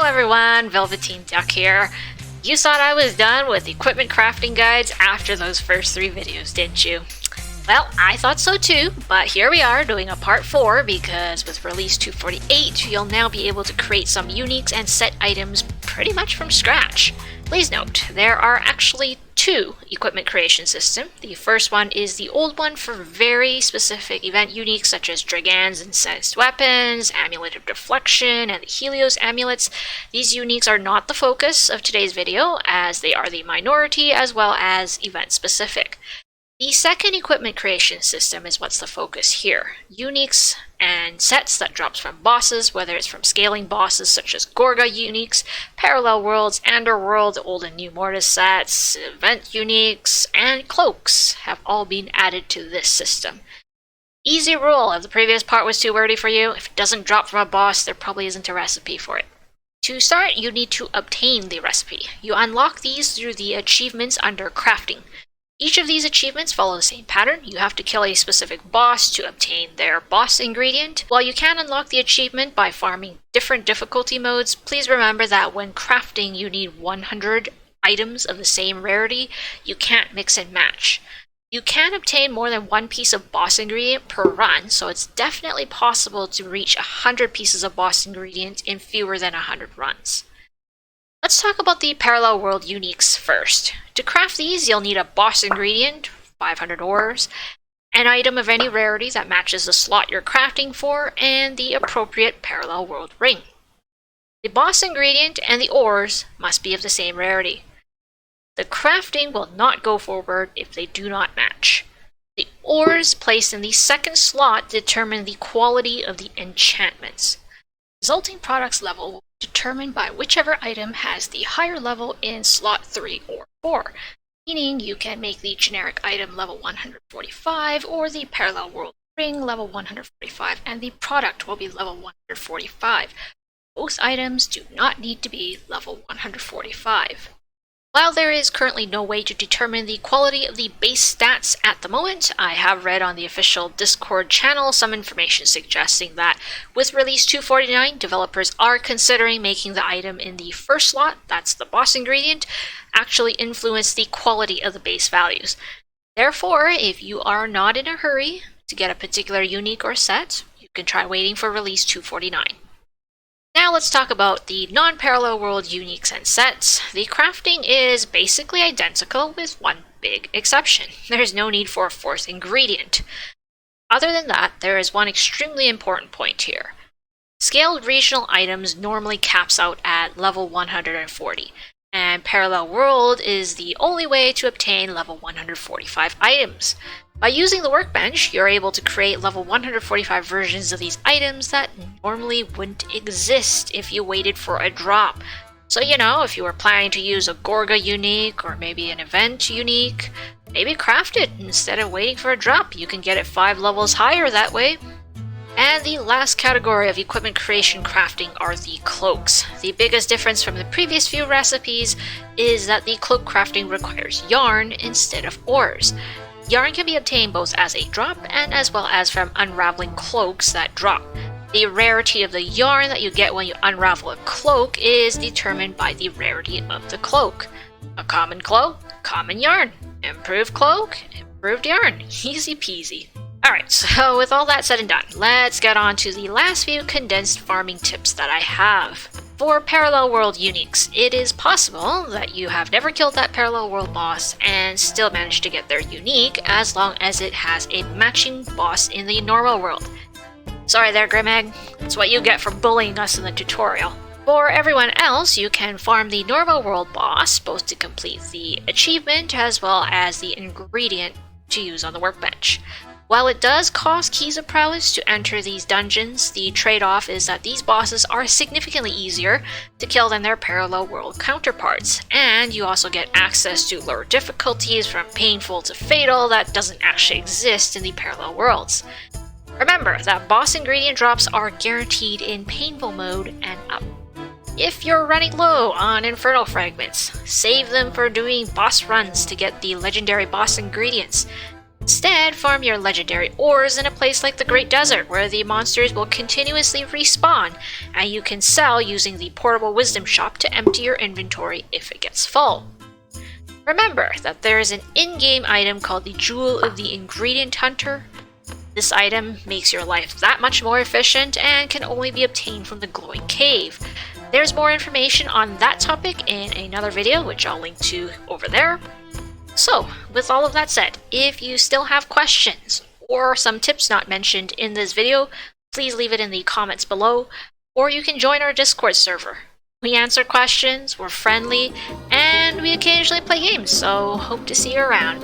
everyone, Velveteenduck here. You thought I was done with equipment crafting guides after those first 3 videos, didn't you? Well, I thought so too, but here we are doing a part 4 because with release 248, you'll now be able to create some uniques and set items pretty much from scratch. Please note, there are actually 2 equipment creation systems. The first one is the old one for very specific event uniques such as Dragon's incensed weapons, Amulet of Deflection, and the Helios amulets. These uniques are not the focus of today's video, as they are the minority as well as event specific. The second equipment creation system is what's the focus here. Uniques and sets that drops from bosses, whether it's from scaling bosses such as Gorga uniques, Parallel Worlds, Underworld, Old and New Mortis sets, event uniques, and Cloaks have all been added to this system. Easy rule, if the previous part was too wordy for you, if it doesn't drop from a boss, there probably isn't a recipe for it. To start, you need to obtain the recipe. You unlock these through the achievements under crafting. Each of these achievements follow the same pattern. You have to kill a specific boss to obtain their boss ingredient. While you can unlock the achievement by farming different difficulty modes, please remember that when crafting you need 100 items of the same rarity. You can't mix and match. You can obtain more than 1 piece of boss ingredient per run, so it's definitely possible to reach 100 pieces of boss ingredient in fewer than 100 runs. Let's talk about the Parallel World uniques first. To craft these, you'll need a boss ingredient, 500 ores, an item of any rarity that matches the slot you're crafting for, and the appropriate Parallel World ring. The boss ingredient and the ores must be of the same rarity. The crafting will not go forward if they do not match. The ores placed in the second slot determine the quality of the enchantments. Resulting products level will be determined by whichever item has the higher level in slot 3 or 4, meaning you can make the generic item level 145 or the Parallel World ring level 145 and the product will be level 145. Both items do not need to be level 145. While there is currently no way to determine the quality of the base stats at the moment, I have read on the official Discord channel some information suggesting that with release 249, developers are considering making the item in the first slot, that's the boss ingredient, actually influence the quality of the base values. Therefore, if you are not in a hurry to get a particular unique or set, you can try waiting for release 249. Now let's talk about the non-Parallel World uniques and sets. The crafting is basically identical with one big exception. There is no need for a 4th ingredient. Other than that, there is one extremely important point here. Scaled regional items normally caps out at level 140, and Parallel World is the only way to obtain level 145 items. By using the workbench, you're able to create level 145 versions of these items that normally wouldn't exist if you waited for a drop. So if you were planning to use a Gorga unique or maybe an event unique, maybe craft it instead of waiting for a drop. You can get it 5 levels higher that way. And the last category of equipment creation crafting are the cloaks. The biggest difference from the previous few recipes is that the cloak crafting requires yarn instead of ores. Yarn can be obtained both as a drop and as well as from unraveling cloaks that drop. The rarity of the yarn that you get when you unravel a cloak is determined by the rarity of the cloak. A common cloak, common yarn. Improved cloak, improved yarn. Easy peasy. Alright, so with all that said and done, let's get on to the last few condensed farming tips that I have. For Parallel World uniques, it is possible that you have never killed that Parallel World boss and still managed to get their unique as long as it has a matching boss in the normal world. Sorry there, Grimegg. It's what you get for bullying us in the tutorial. For everyone else, you can farm the normal world boss, both to complete the achievement as well as the ingredient to use on the workbench. While it does cost keys of prowess to enter these dungeons, the trade-off is that these bosses are significantly easier to kill than their Parallel World counterparts, and you also get access to lower difficulties from painful to fatal that doesn't actually exist in the Parallel Worlds. Remember that boss ingredient drops are guaranteed in painful mode and up. If you're running low on Infernal Fragments, save them for doing boss runs to get the legendary boss ingredients. Instead, farm your legendary ores in a place like the Great Desert, where the monsters will continuously respawn, and you can sell using the portable wisdom shop to empty your inventory if it gets full. Remember that there is an in-game item called the Jewel of the Ingredient Hunter. This item makes your life that much more efficient and can only be obtained from the glowing cave. There's more information on that topic in another video, which I'll link to over there. So, with all of that said, if you still have questions or some tips not mentioned in this video, please leave it in the comments below, or you can join our Discord server. We answer questions, we're friendly, and we occasionally play games, so hope to see you around.